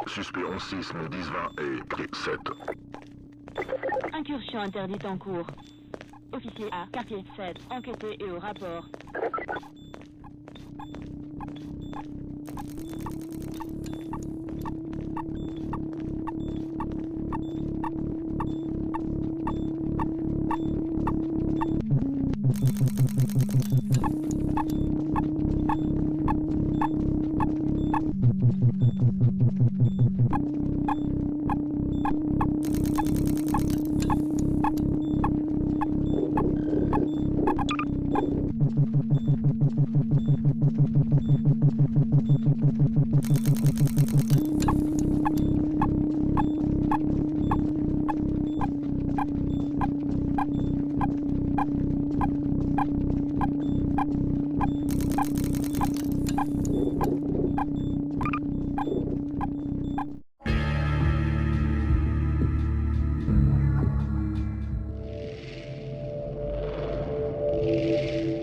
Suspect 11-6, mon 10-20 et quartier 7. Incursion interdite en cours. Officier A, quartier 7, enquêté et au rapport.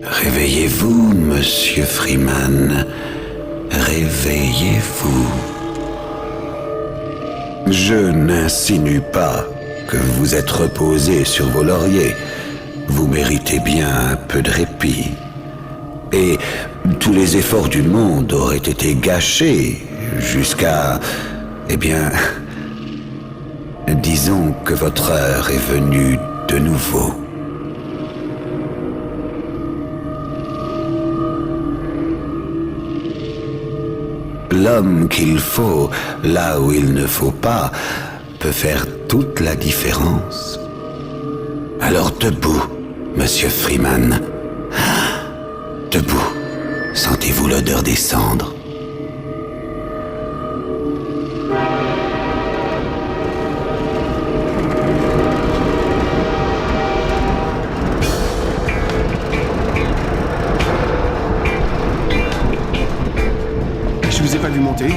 Réveillez-vous, monsieur Freeman. Réveillez-vous. Je n'insinue pas que vous êtes reposé sur vos lauriers. Vous méritez bien un peu de répit. Et tous les efforts du monde auraient été gâchés jusqu'à... Eh bien... Disons que votre heure est venue de nouveau. L'homme qu'il faut, là où il ne faut pas, peut faire toute la différence. Alors debout, monsieur Freeman. Debout. Sentez-vous l'odeur des cendres? Je vous ai pas vu monter.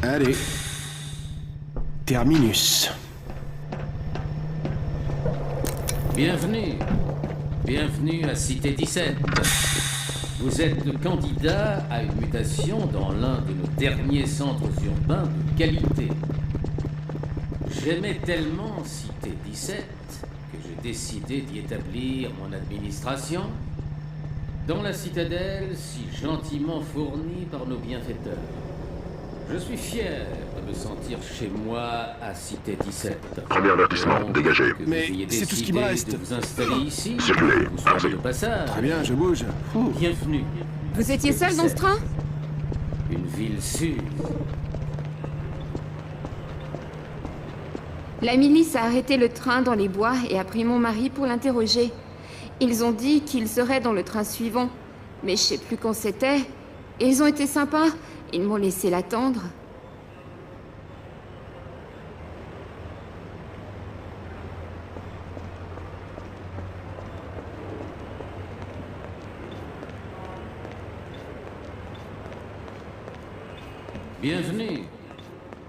Allez. Terminus. Bienvenue. Bienvenue à Cité 17. Vous êtes le candidat à une mutation dans l'un de nos derniers centres urbains de qualité. J'aimais tellement Cité 17 que j'ai décidé d'y établir mon administration dans la citadelle si gentiment fournie par nos bienfaiteurs. Je suis fier de me sentir chez moi à Cité 17. Premier avertissement, Donc, dégagé. que Mais vous ayez c'est tout ce qui me décidé reste. de vous installer ici, Circulez, vous soyez avancez. de passage. Très bien, je bouge. Ouh. Bienvenue. Vous étiez seul dans ce train? Une ville sûre. La milice a arrêté le train dans les bois et a pris mon mari pour l'interroger. Ils ont dit qu'il serait dans le train suivant, mais je sais plus quand c'était. Et ils ont été sympas, ils m'ont laissé l'attendre. Bienvenue.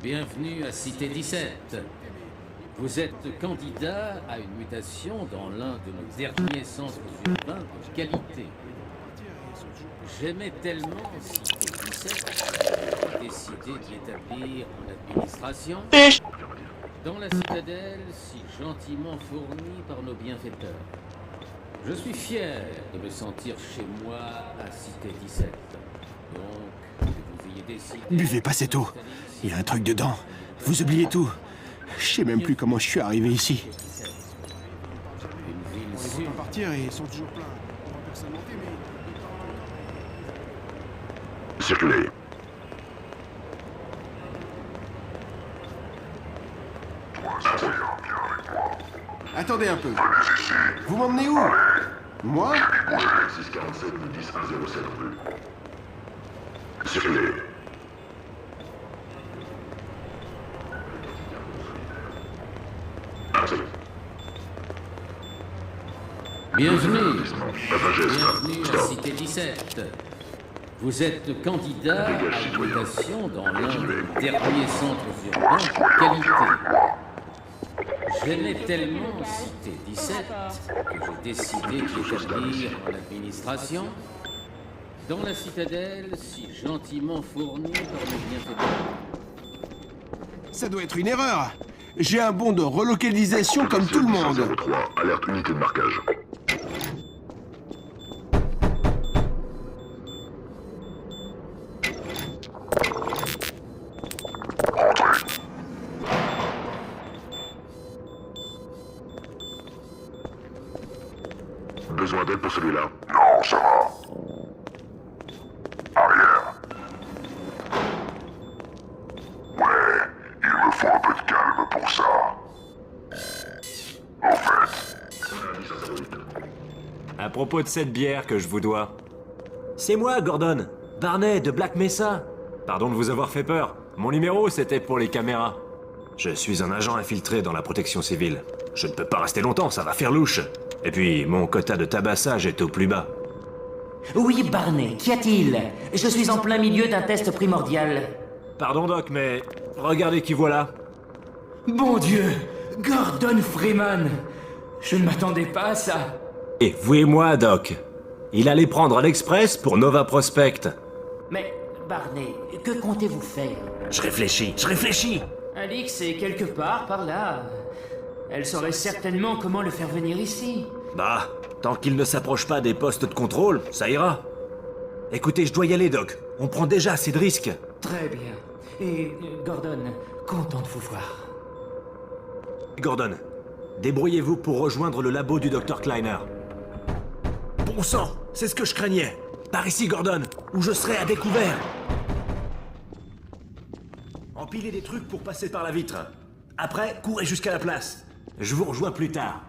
Bienvenue à Cité 17. Vous êtes candidat à une mutation dans l'un de nos derniers centres urbains de qualité. J'aimais tellement Cité 17 que j'ai décidé d'y établir mon administration dans la citadelle si gentiment fournie par nos bienfaiteurs. Je suis fier de me sentir chez moi à Cité 17. Donc, que vous ayez décidé... Buvez pas cette eau. Il y a un truc dedans. Vous oubliez tout. Je sais même plus comment je suis arrivé ici. Une ville On les sûre. voit pas partir et ils sont toujours pleins. Personne monter, mais... Circulez. Attendez un peu. Vous m'emmenez où? Moi? 647 10 107 rue. Circulez. Avancez. Bienvenue. Pas un geste. Bienvenue à Stop. Cité 17. Vous êtes candidat à Dégage, une citoyen. mutation dans l'un Continuez. des derniers centres urbains de qualité. J'aimais tellement Cité 17 que j'ai décidé d'établir en administration dans la citadelle si gentiment fournie par le bienfaiteur. Ça doit être une erreur. J'ai un bon de relocalisation comme tout le monde. 03, alerte unité de marquage. Besoin d'aide pour celui-là? Non, ça va. Arrière. Ouais, il me faut un peu de calme pour ça. Au fait. À propos de cette bière que je vous dois. C'est moi, Gordon. Barney, de Black Mesa. Pardon de vous avoir fait peur. Mon numéro, c'était pour les caméras. Je suis un agent infiltré dans la protection civile. Je ne peux pas rester longtemps, ça va faire louche. Et puis, mon quota de tabassage est au plus bas. Oui, Barney, qu'y a-t-il? Je suis en plein milieu d'un test primordial. Pardon, Doc, mais regardez qui voilà. Bon Dieu, Gordon Freeman. Je ne m'attendais pas à ça. Et vous et moi, Doc. Il allait prendre l'Express pour Nova Prospect. Mais, Barney, que comptez-vous faire? Je réfléchis. Alix est quelque part par là. Elle saurait certainement comment le faire venir ici. Bah, tant qu'il ne s'approche pas des postes de contrôle, ça ira. Écoutez, je dois y aller, Doc. On prend déjà assez de risques. Très bien. Et, Gordon, content de vous voir. Gordon, débrouillez-vous pour rejoindre le labo du Dr Kleiner. Bon sang, c'est ce que je craignais. Par ici, Gordon, où je serai à découvert. Empilez des trucs pour passer par la vitre. Après, courez jusqu'à la place. Je vous rejoins plus tard.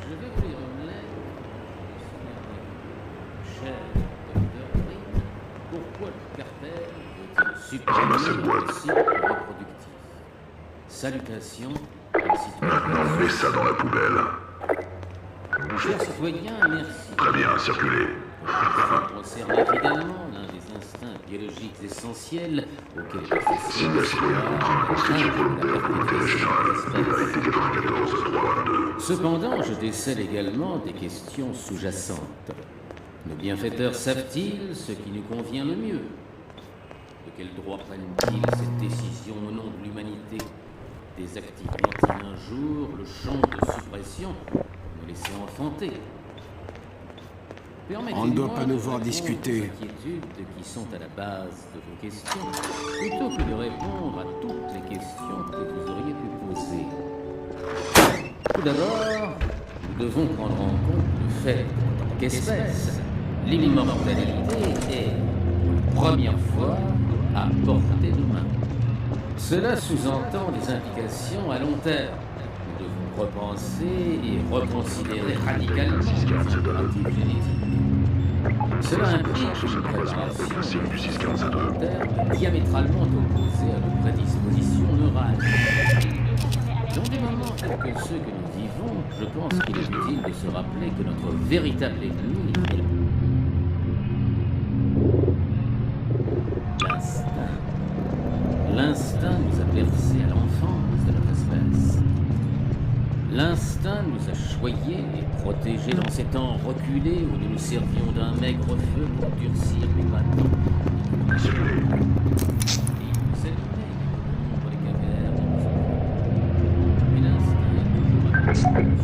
Je vais vous lire une lettre. Cher Dr. Green, pourquoi le cartel veut-il Ramasse cette supprimer boîte. le cycle reproductif? Salutations, ainsi que Maintenant, mets ça dans la poubelle. chers citoyens, merci. Très bien, circulez. Ça concerne évidemment l'un des instincts biologiques essentiels auxquels les espèces Signal citoyen contraint, conscription volontaire pour l'intérêt général. Vérité 94 322. Cependant, je décèle également des questions sous-jacentes. Nos bienfaiteurs savent-ils ce qui nous convient le mieux? De quel droit prennent-ils cette décision au nom de l'humanité? Désactivent-ils un jour le champ de suppression pour nous laisser enfanter? On ne doit pas nous voir discuter. Les inquiétudes qui sont à la base de vos questions, plutôt que de répondre à toutes les questions que vous auriez pu poser. Tout d'abord, nous devons prendre en compte le fait qu'espèce, l'immortalité est, pour la première fois, à portée de main. Cela sous-entend des implications à long terme. Nous devons repenser et reconsidérer radicalement les impératifs génétiques. Cela implique une préparation à long terme diamétralement opposée à nos prédispositions neurales. Dans des moments tels que ceux que nous vivons, je pense qu'il est utile de se rappeler que notre véritable ennemi est l'instinct. L'instinct nous a bercés à l'enfance de notre espèce. L'instinct nous a choyés et protégés dans ces temps reculés où nous nous servions d'un maigre feu pour durcir les bâtons. Et il nous allumait contre les cavernes de nos enfants. Mais l'instinct est toujours à nous.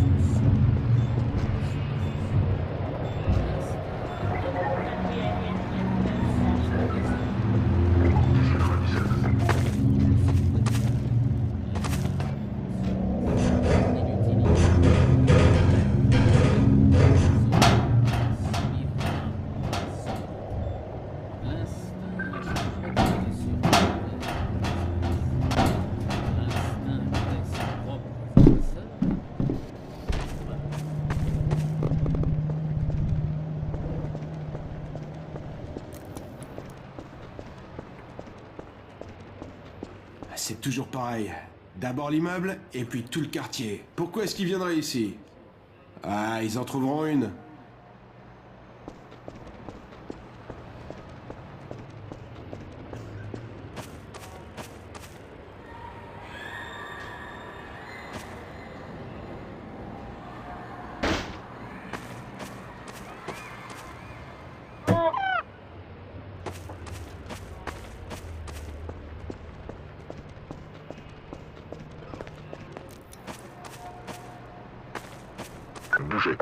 C'est toujours pareil. D'abord l'immeuble, et puis tout le quartier. Pourquoi est-ce qu'ils viendraient ici? Ah, ils en trouveront une. Bougez.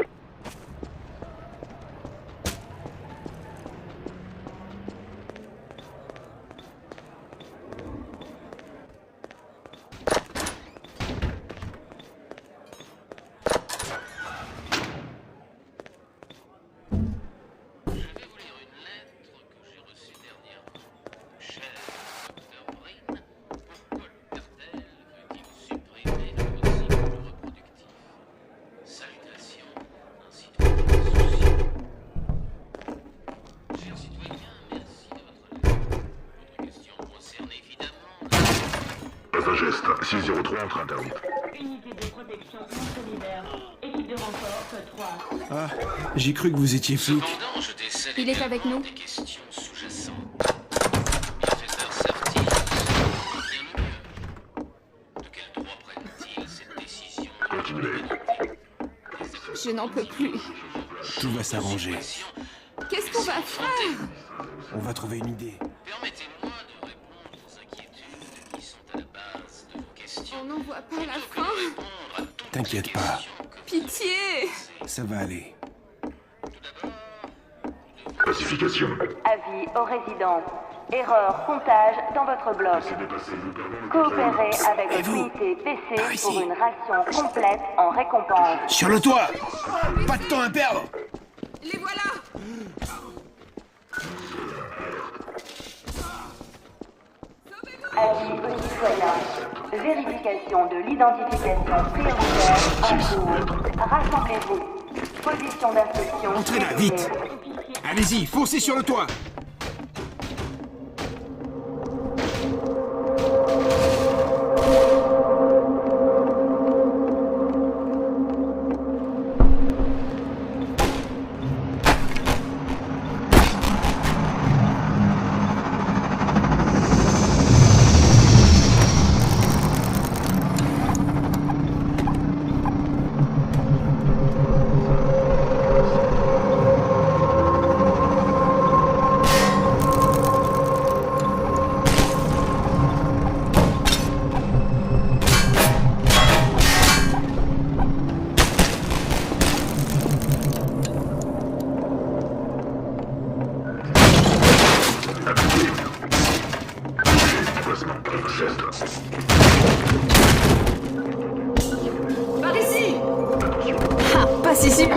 Geste 603 entre interdite. Unité de protection non solidaire. Équipe de renfort, code 3. Ah, j'ai cru que vous étiez flic. Cependant, je décèle Il est également avec nous. des questions sous-jacentes. Bienfaiteurs savent-ils bien le mieux? De quel droit prennent-ils cette décision? Continuez. Je n'en peux plus. Tout va s'arranger. Qu'est-ce qu'on va faire? On va trouver une idée. Permettez-moi de répondre aux inquiétudes qui sont à la base de vos questions. On n'en voit pas la fin. Répondre à toutes T'inquiète les pas. questions que Pitié! Ça va aller. Pacification. Avis aux résidents. Erreur, comptage dans votre bloc. Coopérez avec votre unité PC pour une ration complète en récompense. Sur le toit! Pas de temps à perdre! Les voilà! Avis aux citoyens. Vérification de l'identification prioritaire en cours. Rassemblez-vous. Position d'inspection. Entrez là, vite! Allez-y, foncez sur le toit! Par ici! Ah, passe ici!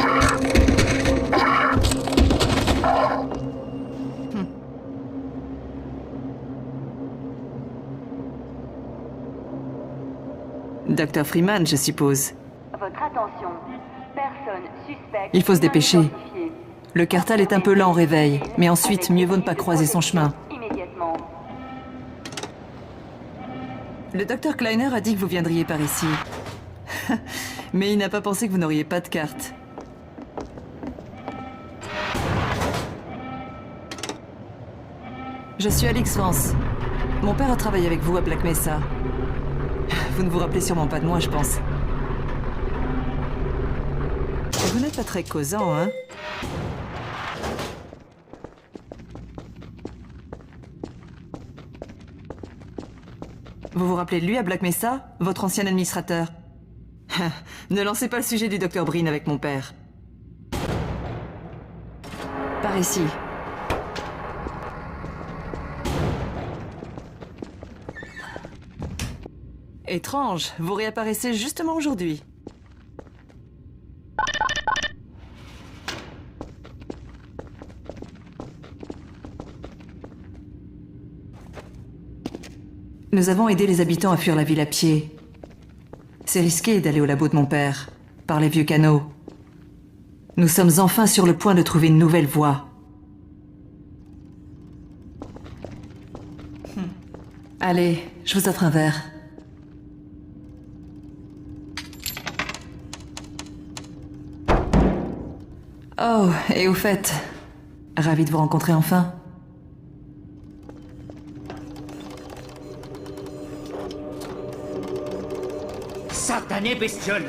Dr. Freeman, je suppose. Votre attention. Personne suspecte. Il faut se dépêcher. identifiée. Le Cartal est un peu lent au réveil, mais ensuite, mieux vaut ne pas croiser son chemin. Immédiatement. Le docteur Kleiner a dit que vous viendriez par ici. Mais il n'a pas pensé que vous n'auriez pas de carte. Je suis Alix Vance. Mon père a travaillé avec vous à Black Mesa. Vous ne vous rappelez sûrement pas de moi, je pense. Vous n'êtes pas très causant, hein? Vous vous rappelez de lui à Black Mesa, votre ancien administrateur? Ne lancez pas le sujet du Dr. Breen avec mon père. Par ici. Étrange, vous réapparaissez justement aujourd'hui. Nous avons aidé les habitants à fuir la ville à pied. C'est risqué d'aller au labo de mon père, par les vieux canaux. Nous sommes enfin sur le point de trouver une nouvelle voie. Allez, je vous offre un verre. Oh, et au fait, ravi de vous rencontrer enfin. Satané bestiole!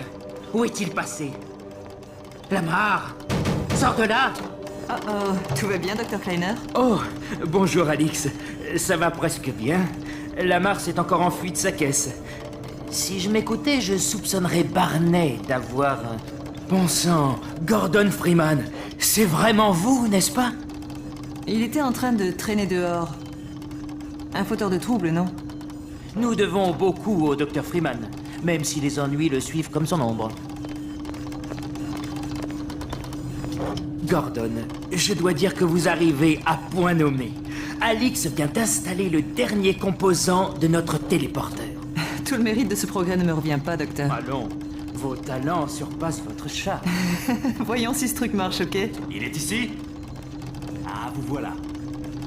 Où est-il passé? Lamar! Sors de là! Oh, tout va bien, Dr. Kleiner? Oh, bonjour Alix. Ça va presque bien. Lamar s'est encore enfui de sa caisse. Si je m'écoutais, je soupçonnerais Barney d'avoir un... Bon sang, Gordon Freeman, c'est vraiment vous, n'est-ce pas? Il était en train de traîner dehors. Un fauteur de troubles, non? Nous devons beaucoup au Dr. Freeman, même si les ennuis le suivent comme son ombre. Gordon, je dois dire que vous arrivez à point nommé. Alix vient d'installer le dernier composant de notre téléporteur. Tout le mérite de ce progrès ne me revient pas, docteur. Allons, vos talents surpassent votre chat. Voyons si ce truc marche, ok? Il est ici? Ah, vous voilà.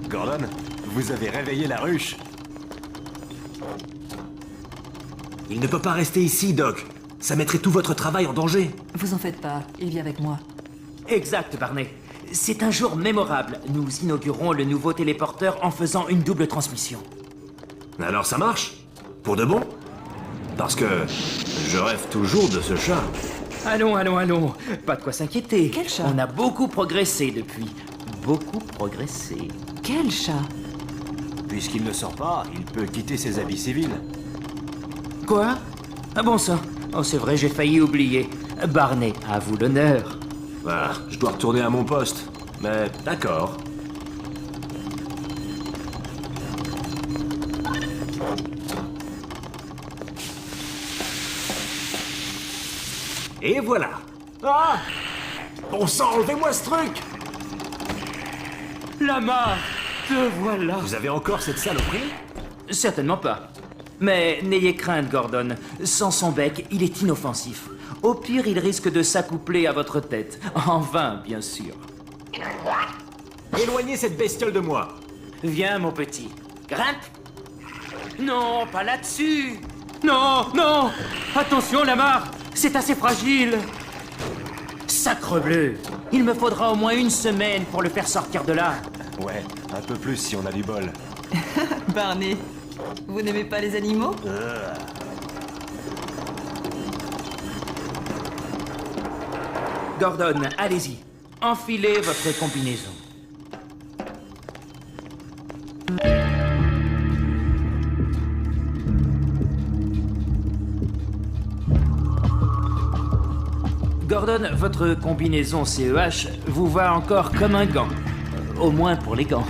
Gordon, vous avez réveillé la ruche. Il ne peut pas rester ici, Doc. Ça mettrait tout votre travail en danger. Vous en faites pas, il vient avec moi. Exact, Barney. C'est un jour mémorable. Nous inaugurons le nouveau téléporteur en faisant une double transmission. Alors ça marche? Pour de bon? Parce que je rêve toujours de ce chat. Allons, allons, allons. Pas de quoi s'inquiéter. Quel chat? On a beaucoup progressé depuis. Beaucoup progressé. Quel chat? Puisqu'il ne sort pas, il peut quitter ses habits civils. Quoi? Ah bon ça? Oh, c'est vrai, j'ai failli oublier. Barney, à vous l'honneur. Voilà, je dois retourner à mon poste. Mais d'accord. Et voilà. Ah! Bon sang, enlevez-moi ce truc! Lamar, te voilà. Vous avez encore cette saloperie? Certainement pas. Mais n'ayez crainte, Gordon. Sans son bec, il est inoffensif. Au pire, il risque de s'accoupler à votre tête. En vain, bien sûr. Éloignez cette bestiole de moi. Viens, mon petit. Grimpe. Non, pas là-dessus. Non, non. Attention, Lamar. C'est assez fragile. Sacrebleu. Il me faudra au moins une semaine pour le faire sortir de là. Ouais, un peu plus si on a du bol. Barney, vous n'aimez pas les animaux? Gordon, allez-y. Enfilez votre combinaison. Gordon, votre combinaison CEH vous va encore comme un gant. Au moins pour les gants.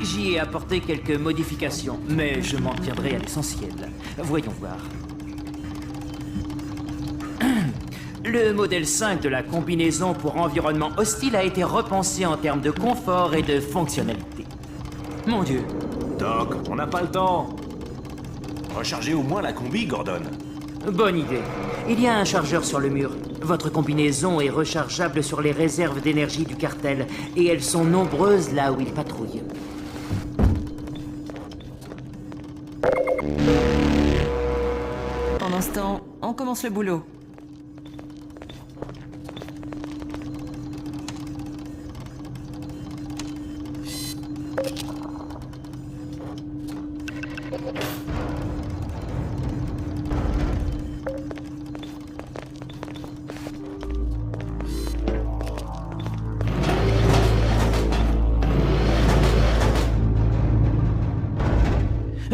J'y ai apporté quelques modifications, mais je m'en tiendrai à l'essentiel. Voyons voir. Le modèle 5 de la combinaison pour environnement hostile a été repensé en termes de confort et de fonctionnalité. Mon Dieu. Doc, on n'a pas le temps. Rechargez au moins la combi, Gordon. Bonne idée. Il y a un chargeur sur le mur. Votre combinaison est rechargeable sur les réserves d'énergie du cartel, et elles sont nombreuses là où il patrouille. Pendant ce temps, on commence le boulot.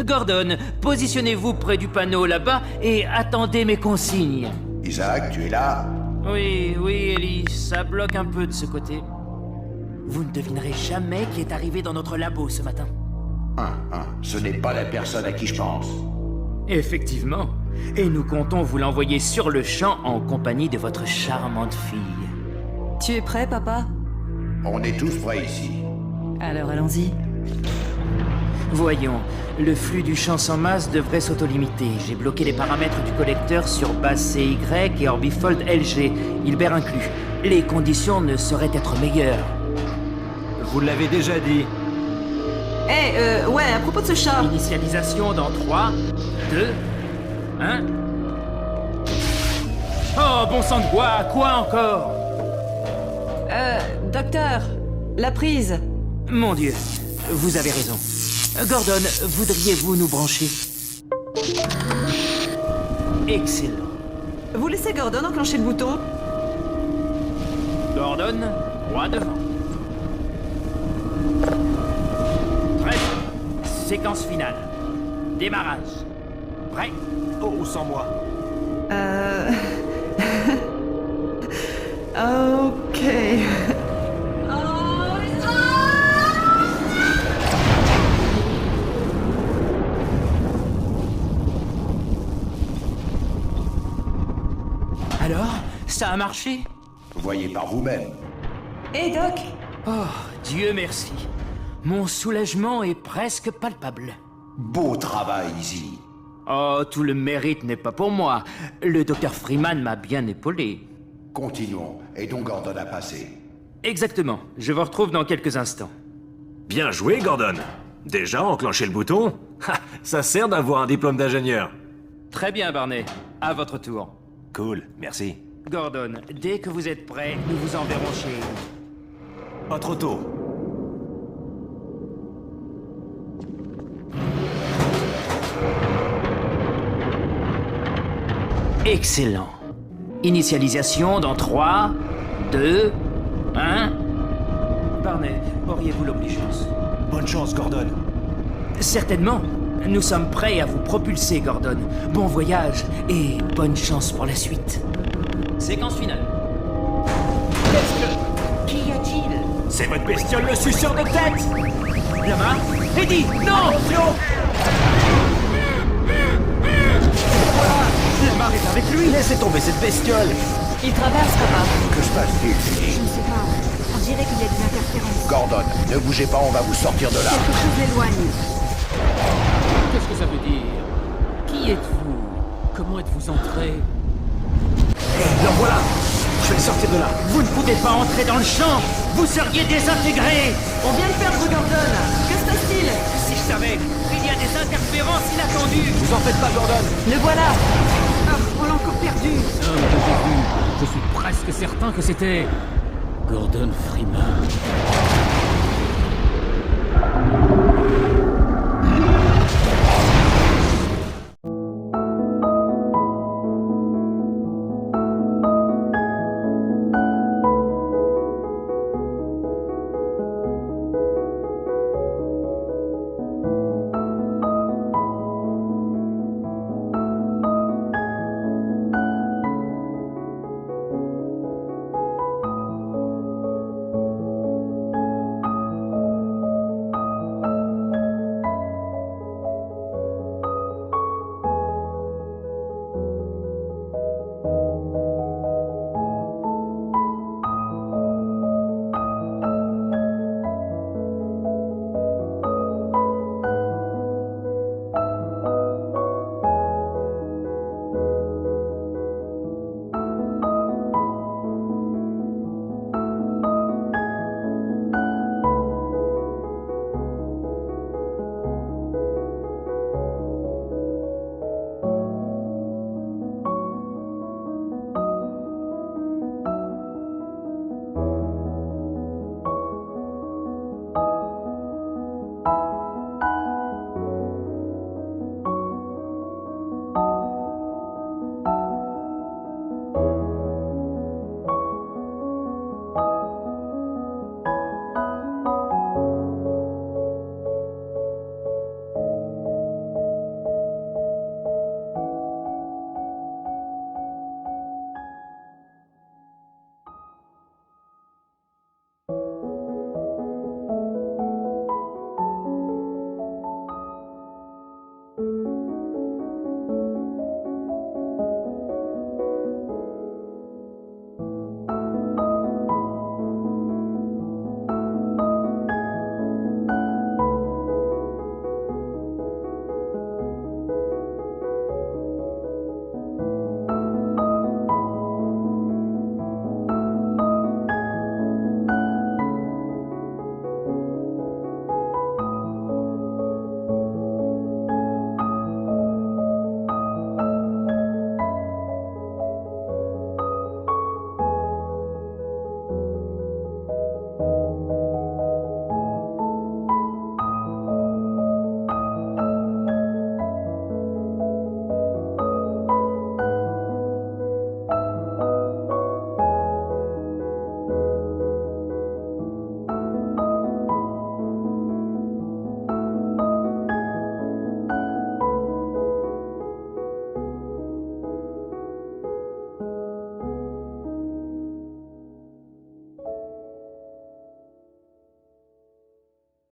Gordon, positionnez-vous près du panneau là-bas et attendez mes consignes. Isaac, tu es là? Oui, Ellie, ça bloque un peu de ce côté. Vous ne devinerez jamais qui est arrivé dans notre labo ce matin. Ce n'est pas la personne à qui je pense. Effectivement. Et nous comptons vous l'envoyer sur le champ en compagnie de votre charmante fille. Tu es prêt, papa? On est tous prêts ici. Alors allons-y. Voyons, le flux du champ sans masse devrait s'autolimiter. J'ai bloqué les paramètres du collecteur sur base CY et Orbifold LG, Hilbert inclus. Les conditions ne sauraient être meilleures. Vous l'avez déjà dit. Ouais, à propos de ce chat. Initialisation dans 3, 2, 1... Oh, bon sang de bois, quoi encore? Docteur, la prise. Mon Dieu, vous avez raison. Gordon, voudriez-vous nous brancher? Excellent. Vous laissez Gordon enclencher le bouton? Gordon, droit devant. Très bien. Séquence finale. Démarrage. Prêt? Oh, sans moi. Ok. Alors, ça a marché? Voyez par vous-même. Hé, Doc. Oh, Dieu merci. Mon soulagement est presque palpable. Beau travail, Izzy. Oh, tout le mérite n'est pas pour moi. Le docteur Freeman m'a bien épaulé. Continuons. Et donc Gordon a passé. Exactement. Je vous retrouve dans quelques instants. Bien joué, Gordon. Déjà enclenché le bouton? Ha, ça sert d'avoir un diplôme d'ingénieur. Très bien, Barney. À votre tour. Cool, merci. Gordon, dès que vous êtes prêt, nous vous enverrons chez... Pas trop tôt. Excellent. Initialisation dans 3, 2, 1... Barney, auriez-vous l'obligeance? Bonne chance, Gordon. Certainement. Nous sommes prêts à vous propulser, Gordon. Bon voyage et bonne chance pour la suite. Séquence finale. Qu'y a-t-il? C'est votre bestiole, le suceur de tête! Lama? Eddie, non! Lamar est avec lui! Laissez tomber cette bestiole! Il traverse, papa. Que se passe-t-il, Je Judy? ne sais pas. On dirait qu'il y a des interférences. Gordon, ne bougez pas, on va vous sortir de là. Quelque chose l'éloigne. Qu'est-ce que ça veut dire? Qui êtes-vous? Comment êtes-vous entré? Le voilà! Je vais le sortir de là! Vous ne pouvez pas entrer dans le champ! Vous seriez désintégré! On vient de perdre Gordon. Que se passe-t-il? Si je savais! Il y a des interférences inattendues! Vous en faites pas, Gordon! Le voilà. Ah, on l'a encore perdu. L'homme que j'ai vu, je suis presque certain que c'était... Gordon Freeman.